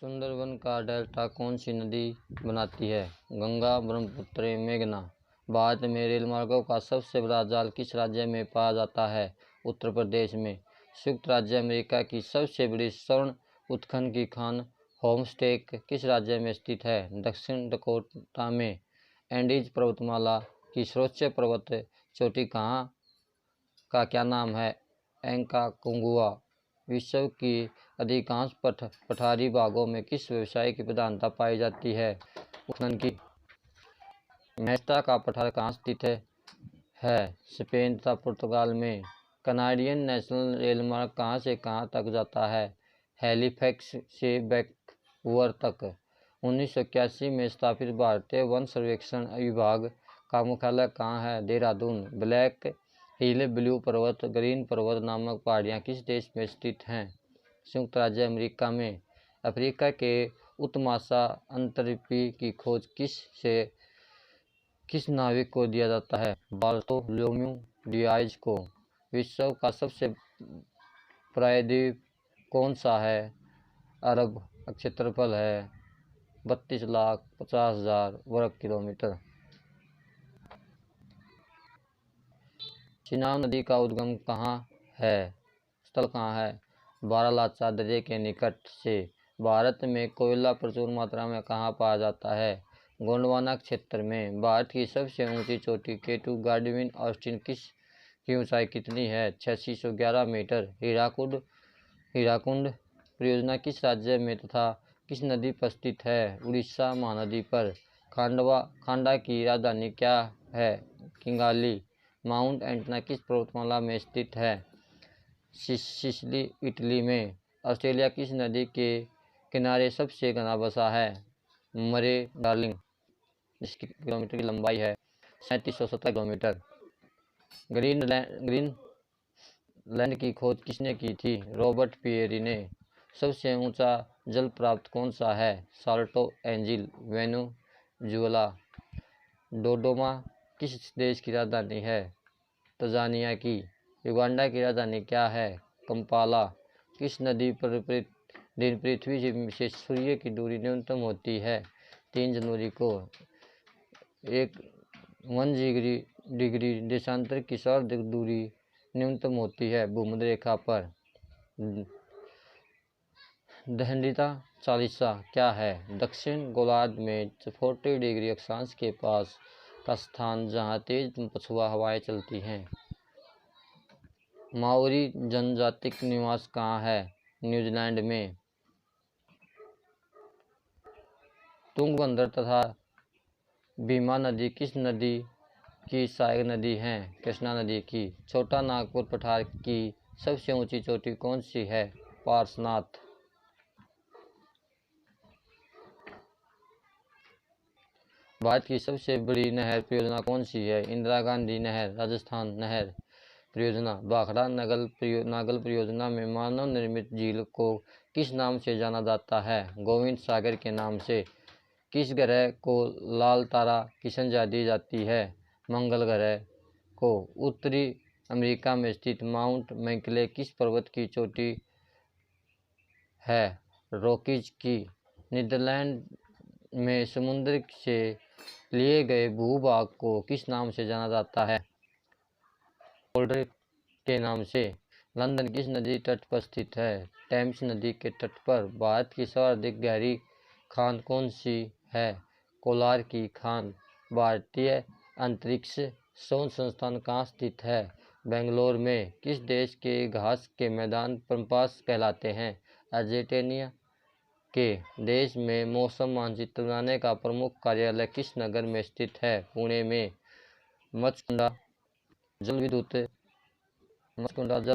सुंदरबन का डेल्टा कौन सी नदी बनाती है? गंगा, ब्रह्मपुत्र, मेघना। भारत में रेलमार्गों का सबसे बड़ा जाल किस राज्य में पाया जाता है? उत्तर प्रदेश में। संयुक्त राज्य अमेरिका की सबसे बड़ी स्वर्ण उत्खनन की खान होमस्टेक किस राज्य में स्थित है? दक्षिण डकोटा में। एंडीज पर्वतमाला की सर्वोच्च पर्वत चोटी कहाँ का क्या नाम है? एंकाकुंगुआ। विश्व की अधिकांश पठारी भागों में किस व्यवसाय की प्रधानता पाई जाती है? उत्खनन की। मेस्ता का पठार कहाँ स्थित है? स्पेन तथा पुर्तगाल में। कनाडियन नेशनल रेलमार्ग कहाँ से कहाँ तक जाता है? हैलिफैक्स से वैंकूवर तक। 1981 में स्थापित भारतीय वन सर्वेक्षण विभाग का मुख्यालय कहाँ है? देहरादून। ब्लैक हिल, ब्लू पर्वत, ग्रीन पर्वत नामक पहाड़ियाँ किस देश में स्थित हैं? संयुक्त राज्य अमेरिका में। अफ्रीका के उत्तमाशा अंतरिक्ष की खोज किस नाविक को दिया जाता है? बार्थोलोम्यू डियाज को। विश्व का सबसे प्रायद्वीप कौन सा है? अरब। क्षेत्रफल है 32,50,000 वर्ग किलोमीटर। चिनाब नदी का उद्गम कहाँ है? स्थल कहाँ है? बारालाचा दर्रे के निकट से। भारत में कोयला प्रचुर मात्रा में कहाँ पाया जाता है? गोंडवाना क्षेत्र में। भारत की सबसे ऊंची चोटी केटू गार्डविन ऑस्टिन की ऊंचाई कितनी है? 8611 मीटर। हीराकुंड परियोजना किस राज्य में तथा किस नदी पर स्थित है? उड़ीसा महानदी पर। खांडा की राजधानी क्या है? किंगाली। माउंट एंटना किस पर्वतमाला में स्थित है? सिसिली, इटली में। ऑस्ट्रेलिया किस नदी के किनारे सबसे घना बसा है? मरे डार्लिंग, जिसकी किलोमीटर की लंबाई है 3770 किलोमीटर। ग्रीनलैंड की खोज किसने की थी? रॉबर्ट पियरी ने। सबसे ऊंचा जल प्राप्त कौन सा है? Salto angel, Venezuela. डोडोमा किस देश की राजधानी है? तंजानिया की। युगांडा की राजधानी क्या है? कंपाला। किस नदी पर दिन पृथ्वी से सूर्य की दूरी न्यूनतम होती है? 3 जनवरी को। 1 डिग्री देशांतर की सर्वाधिक दूरी न्यूनतम होती है भूमध्य रेखा पर। दंडिता चालीसा क्या है? दक्षिण गोलार्ध में 40 डिग्री अक्षांश के पास का स्थान जहाँ तेज पछुआ हवाएं चलती हैं। माओरी जनजाति का निवास कहाँ है? न्यूजीलैंड में। तुंगभद्र तथा भीमा नदी किस नदी की सहायक नदी हैं? कृष्णा नदी की। छोटा नागपुर पठार की सबसे ऊंची चोटी कौन सी है? पार्श्वनाथ। भारत की सबसे बड़ी नहर परियोजना कौन सी है? इंदिरा गांधी नहर, राजस्थान नहर परियोजना। भाखड़ा नागल परियोजना में मानव निर्मित झील को किस नाम से जाना जाता है? गोविंद सागर के नाम से। किस ग्रह को लाल तारा की संज्ञा दी जाती है? मंगल ग्रह को। उत्तरी अमेरिका में स्थित माउंट मैकले किस पर्वत की चोटी है? रॉकीज की। नीदरलैंड में समुद्र से लिए गए भूभाग को किस नाम से जाना जाता है? पोल्डर के नाम से। लंदन किस नदी तट पर स्थित है? टेम्स नदी के तट पर। भारत की सर्वाधिक गहरी खान कौन सी है? कोलार की खान। भारतीय अंतरिक्ष शोध संस्थान कहाँ स्थित है? बेंगलोर में। किस देश के घास के मैदान पंपास कहलाते हैं? अर्जेंटीना के। देश में मौसम मानचित्र बनाने का प्रमुख कार्यालय किस नगर में स्थित है? पुणे में। मचकुंडा जल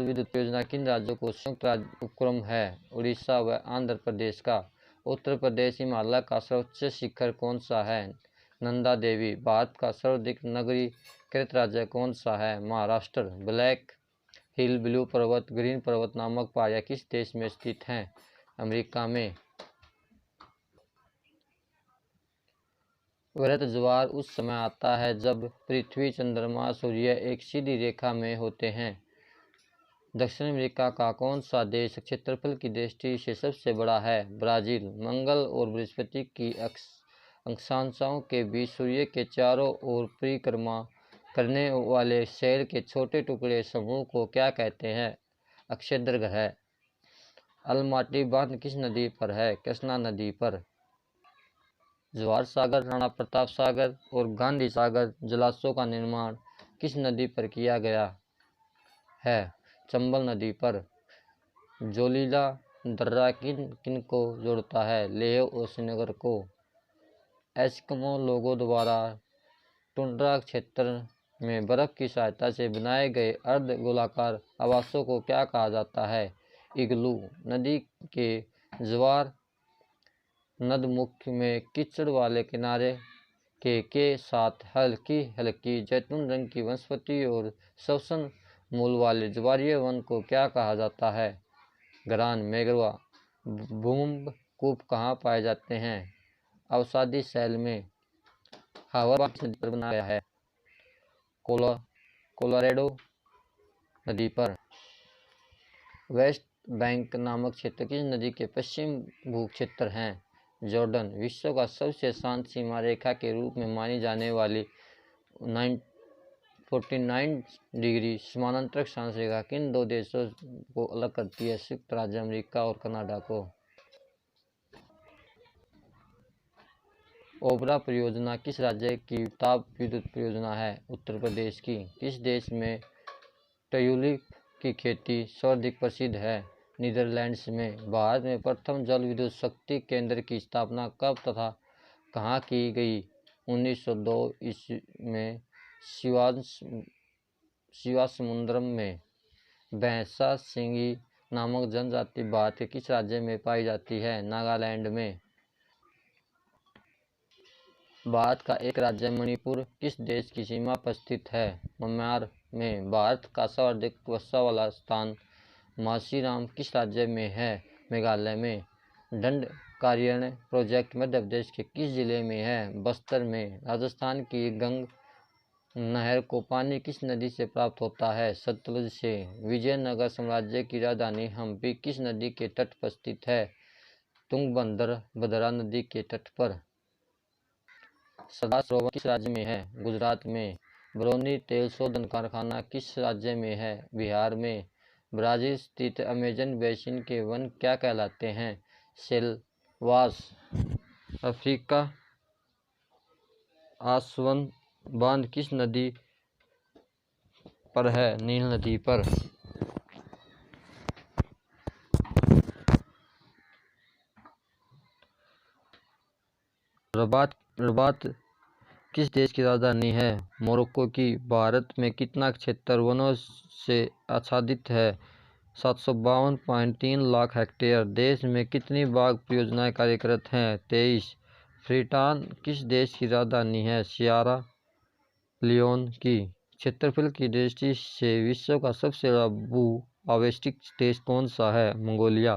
विद्युत योजना किन राज्यों को संयुक्त राज्य उपक्रम है? उड़ीसा व आंध्र प्रदेश का। उत्तर प्रदेश हिमालय का सर्वोच्च शिखर कौन सा है? नंदा देवी। भारत का सर्वाधिक नगरीकृत राज्य कौन सा है? महाराष्ट्र। ब्लैक हिल, ब्लू पर्वत, ग्रीन पर्वत नामक पहाड़ियाँ किस देश में स्थित हैं? अमेरिका में। वृत्त ज्वार उस समय आता है जब पृथ्वी, चंद्रमा, सूर्य एक सीधी रेखा में होते हैं। दक्षिण अमेरिका का कौन सा देश क्षेत्रफल की दृष्टि से सबसे बड़ा है? ब्राज़ील। मंगल और बृहस्पति की अक्षांशों के बीच सूर्य के चारों ओर परिक्रमा करने वाले शैल के छोटे टुकड़े समूह को क्या कहते हैं? अक्षेत्र ग्रह। अलमाटी बांध किस नदी पर है? कृष्णा नदी पर। जवाहर सागर, राणा प्रताप सागर और गांधी सागर जलाशयों का निर्माण किस नदी पर किया गया है? चंबल नदी पर। जोलीला दर्रा किन किन को जोड़ता है? लेह और श्रीनगर को। एस्किमो लोगों द्वारा टुंड्रा क्षेत्र में बर्फ की सहायता से बनाए गए अर्ध गोलाकार आवासों को क्या कहा जाता है? इग्लू। नदी के ज्वार नदमुख में कीचड़ वाले किनारे के साथ हल्की हल्की जैतून रंग की वनस्पति और श्वसन मूल वाले ज्वारीय वन को क्या कहा जाता है? ग्रान मेग्रोवा। भूमि कूप कहाँ पाए जाते हैं? अवसादी शैल में। हावर किस नदी पर बनाया गया है? कोलोराडो नदी पर। वेस्ट बैंक नामक क्षेत्र किस नदी के पश्चिम भू क्षेत्र हैं? जॉर्डन। विश्व का सबसे शांत सीमा रेखा के रूप में मानी जाने वाली 49 डिग्री समानांतर अक्षांश रेखा किन दो देशों को अलग करती है? संयुक्त राज्य अमेरिका और कनाडा को। ओबरा परियोजना किस राज्य की ताप विद्युत परियोजना है? उत्तर प्रदेश की। किस देश में ट्यूलिप की खेती सर्वाधिक प्रसिद्ध है? नीदरलैंड्स में। भारत में प्रथम जल विद्युत शक्ति केंद्र की स्थापना कब तथा कहाँ की गई? 1902 ईस्वी में शिवासमुद्रम में। भैंसा सिंगी नामक जनजाति भारत के किस राज्य में पाई जाती है? नागालैंड में। भारत का एक राज्य मणिपुर किस देश की सीमा पर स्थित है? म्यांमार में। भारत का सर्वाधिक वर्षा वाला स्थान मासीराम किस राज्य में है? मेघालय में। दंडकारण्य प्रोजेक्ट मध्य प्रदेश के किस जिले में है? बस्तर में। राजस्थान की गंग नहर को पानी किस नदी से प्राप्त होता है? सतलुज से। विजयनगर साम्राज्य की राजधानी हम्पी किस नदी के तट पर स्थित है? तुंगभद्रा नदी के तट पर। सरदार सरोवर किस राज्य में है? गुजरात में। बरौनी तेल शोधन कारखाना किस राज्य में है? बिहार में। ब्राजील स्थित अमेजन बेसिन के वन क्या कहलाते हैं? सेल्वास। अफ्रीका आसवन बांध किस नदी पर है? नील नदी पर। रबात किस देश की राजधानी है? मोरक्को की। भारत में कितना क्षेत्र वनों से आच्छादित है? 752.3 लाख हेक्टेयर। देश में कितनी बाघ परियोजनाएं कार्यरत हैं? 23। फ्रीटान किस देश की राजधानी है? सियरा लियोन की। क्षेत्रफल की दृष्टि से विश्व का सबसे बड़ा भू आवेष्टित देश कौन सा है? मंगोलिया।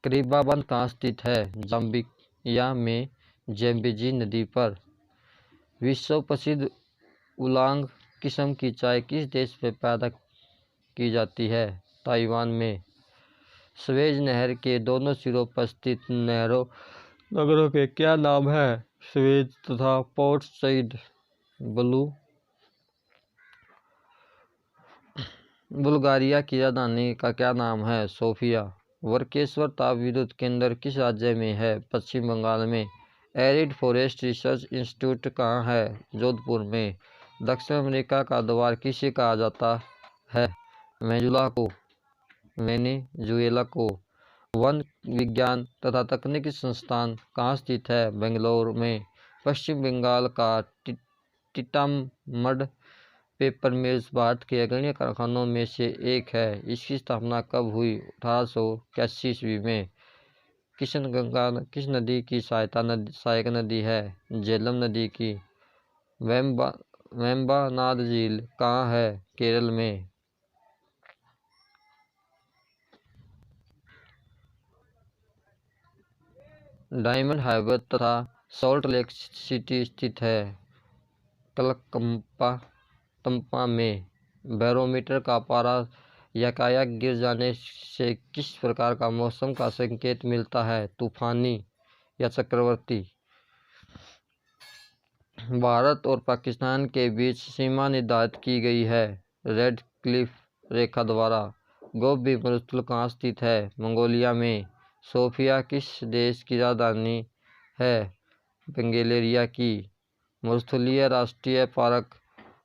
करीबा बांध कहाँ स्थित है? जाम्बिया में ज़ैम्बेज़ी नदी पर। विश्व प्रसिद्ध उलांग किस्म की चाय किस देश में पैदा की जाती है? ताइवान में। स्वेज नहर के दोनों सिरों पर स्थित नगरों के क्या नाम हैं? स्वेज तथा पोर्ट सईद। बुल्गारिया की राजधानी का क्या नाम है? सोफिया। वर्केश्वर ताप विद्युत केंद्र किस राज्य में है? पश्चिम बंगाल में। एरिड फॉरेस्ट रिसर्च इंस्टीट्यूट कहाँ है? जोधपुर में। दक्षिण अमेरिका का द्वार किसे कहा जाता है? वेनेजुएला को। वन विज्ञान तथा तकनीकी संस्थान कहाँ स्थित है? बेंगलोर में। पश्चिम बंगाल का टीटामड पेपर मिल्स भारत के अग्रणी कारखानों में से एक है। इसकी स्थापना कब हुई? 1881 ईस्वी में। किशनगंगा किस नदी की सहायक नदी है? झेलम नदी की। वेम्बनाड झील कहाँ है? केरल में। डायमंड हार्बर तथा सॉल्ट लेक सिटी स्थित है? कलकत्ता तम्पा में बैरोमीटर का पारा यकायक गिर जाने से किस प्रकार का मौसम का संकेत मिलता है? तूफानी या चक्रवर्ती? भारत और पाकिस्तान के बीच सीमा निर्धारित की गई है रेड क्लिफ रेखा द्वारा। गोबी मरुस्थल कहाँ स्थित है? मंगोलिया में। सोफिया किस देश की राजधानी है? बल्गेरिया की। मरुस्थलीय राष्ट्रीय पार्क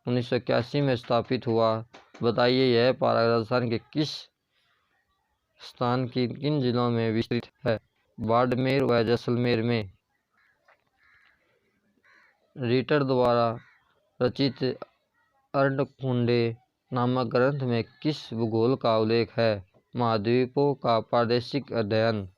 1981 में स्थापित हुआ। बताइए यह पार्क राजस्थान के किस स्थान की किन जिलों में विस्तृत है? बाड़मेर व जैसलमेर में। रीटर द्वारा रचित अर्णकुंडे नामक ग्रंथ में किस भूगोल का उल्लेख है? महाद्वीपों का प्रादेशिक अध्ययन।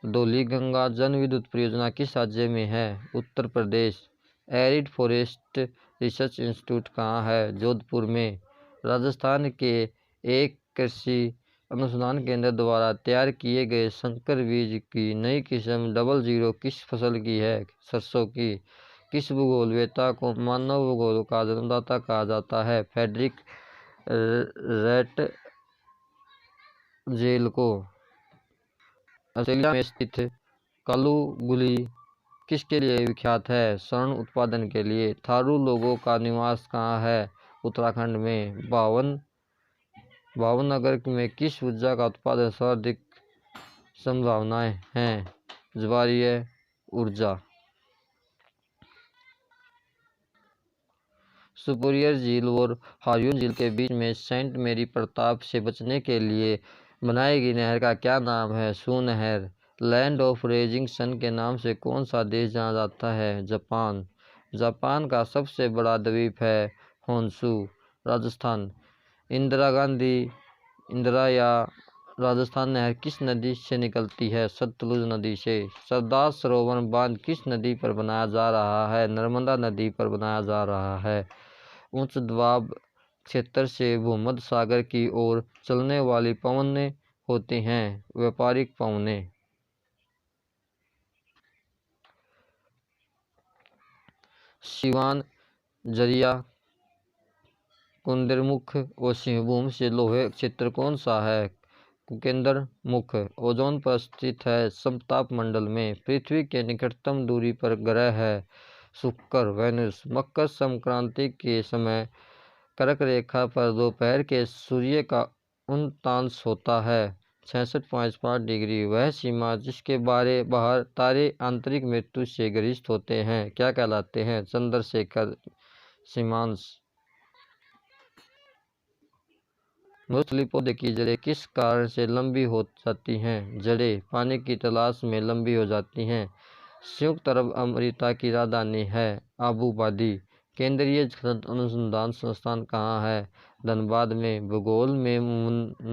धौलीगंगा जन विद्युत परियोजना किस राज्य में है? Uttar Pradesh. Arid forest research institute कहाँ है? जोधपुर में। राजस्थान के एक कृषि अनुसंधान केंद्र द्वारा तैयार किए गए संकर बीज की नई किस्म 00 किस फसल की है? सरसों की। किस भूगोलवेत्ता को मानव भूगोल का जन्मदाता कहा जाता है? फ्रेडरिक रैटजेल को। ऑस्ट्रेलिया में स्थित कालुगुली किसके लिए विख्यात है? स्वर्ण उत्पादन के लिए। थारू लोगों का निवास कहाँ है? उत्तराखंड में। भावनगर में किस ऊर्जा का उत्पादन सर्वाधिक संभावनाएं हैं? ज्वारीय ऊर्जा। सुपीरियर झील और हार्यून झील के बीच में सेंट मेरी प्रताप से बचने के लिए बनाई गई नहर का क्या नाम है? सू नहर। लैंड ऑफ रेजिंग सन के नाम से कौन सा देश जाना जाता है? जापान। जापान का सबसे बड़ा द्वीप है होन्शु। राजस्थान। इंदिरा या राजस्थान नहर किस नदी से निकलती है? सतलुज नदी से। सरदार सरोवर बांध किस नदी पर बनाया जा रहा है? नर्मदा नदी पर बनाया जा रहा है। उच्च दबाव क्षेत्र से भूमध्य सागर की ओर चलने वाली पवनें होती हैं व्यापारिक पवनें। सिवान, जरिया, कुंदरमुख और सिंहभूम से लोहे क्षेत्र कौन सा है? कुकेंद्र मुख। ओजोन पर स्थित है समताप मंडल में। पृथ्वी के निकटतम दूरी पर ग्रह है शुक्र वेनुस। मकर संक्रांति के समय कर्क रेखा पर दोपहर के सूर्य का उन्तांश होता है 66.5 डिग्री। वह सीमा जिसके बाहर तारे आंतरिक मृत्यु से ग्रसित होते हैं क्या कहलाते हैं? चंद्रशेखर सीमांश। मरुस्थलीय पौधे की जड़ें किस कारण से लंबी हो जाती हैं? जड़ें पानी की तलाश में लंबी हो जाती हैं। संयुक्त अरब अमीरात की राजधानी है अबू धाबी। केंद्रीय जल अनुसंधान संस्थान कहाँ है? धनबाद में। भूगोल में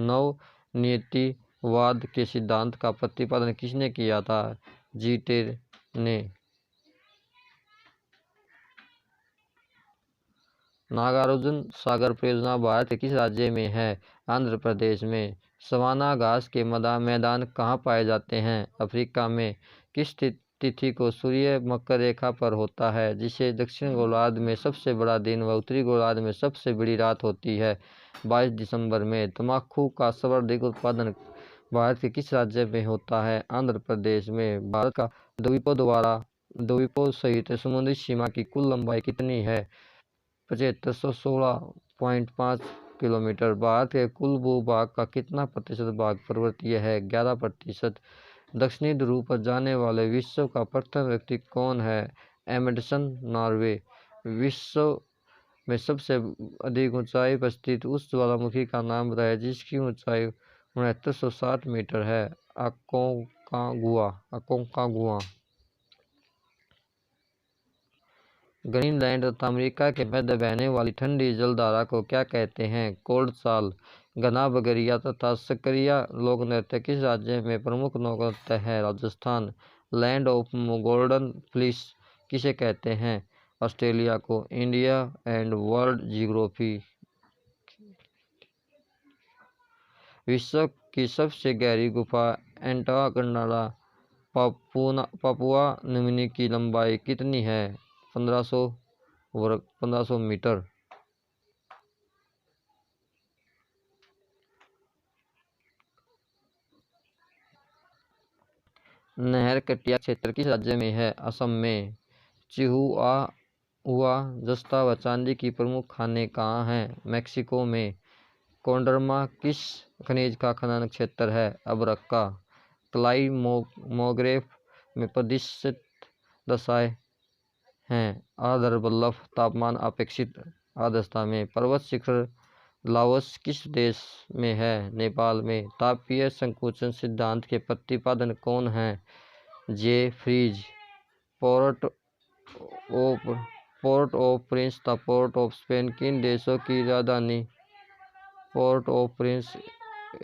नवनियतिवाद के सिद्धांत का प्रतिपादन किसने किया था? जीटेर ने। नागार्जुन सागर परियोजना भारत के किस राज्य में है? आंध्र प्रदेश में। सवाना घास के मैदान कहाँ पाए जाते हैं? अफ्रीका में। किस तिथि को सूर्य मकर रेखा पर होता है जिसे दक्षिण गोलार्ध में सबसे बड़ा दिन व उत्तरी गोलार्ध में सबसे बड़ी रात होती है? 22 दिसंबर में। तम्बाकू का सर्वाधिक उत्पादन भारत के किस राज्य में होता है? आंध्र प्रदेश में। भारत का द्वीपों सहित समुद्री सीमा की कुल लंबाई कितनी है? 7516.5 किलोमीटर। भारत के कुल भूभाग का कितना प्रतिशत भाग पर्वतीय है? 11%। दक्षिणी ध्रुव पर जाने वाले विश्व का प्रथम व्यक्ति कौन है? Amundsen Norway. विश्व में सबसे अधिक ऊंचाई पर स्थित उस ज्वालामुखी का नाम बताएं जिसकी ऊंचाई 6960 मीटर है? अकोंकागुआ। ग्रीनलैंड तथा अमेरिका के मध्य बहने वाली ठंडी जलधारा को क्या कहते हैं? कोल्ड साल। घना बगरिया तथा सकरिया लोक नृत्य किस राज्य में प्रमुख लोक नृत्य है? Rajasthan. Land of golden fleece किसे कहते हैं? ऑस्ट्रेलिया को। India and world geography. विश्व की सबसे गहरी गुफा एंटार्कटिका पापुआ न्यूगिनी की लंबाई कितनी है? 1500 मीटर। नहर कटिया क्षेत्र किस राज्य में है? असम में। चिहुआहुआ जस्ता व चांदी की प्रमुख खानें कहाँ हैं? मैक्सिको में। कोडरमा किस खनिज का खनन क्षेत्र है? अब्रक्का। क्लाइमोग्राफ में प्रतिशत दशाएं हैं। आर्द्र वल्लभ तापमान अपेक्षित आर्द्रता में। पर्वत शिखर लाओस किस देश में है? नेपाल में। तापीय संकुचन सिद्धांत के प्रतिपादक कौन हैं? जेफ्रीज। पोर्ट ऑफ प्रिंस तथा पोर्ट ऑफ स्पेन किन देशों की राजधानी? पोर्ट ऑफ प्रिंस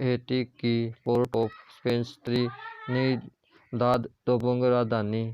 हैती की, port of Spain Trinidad Tobago राजधानी।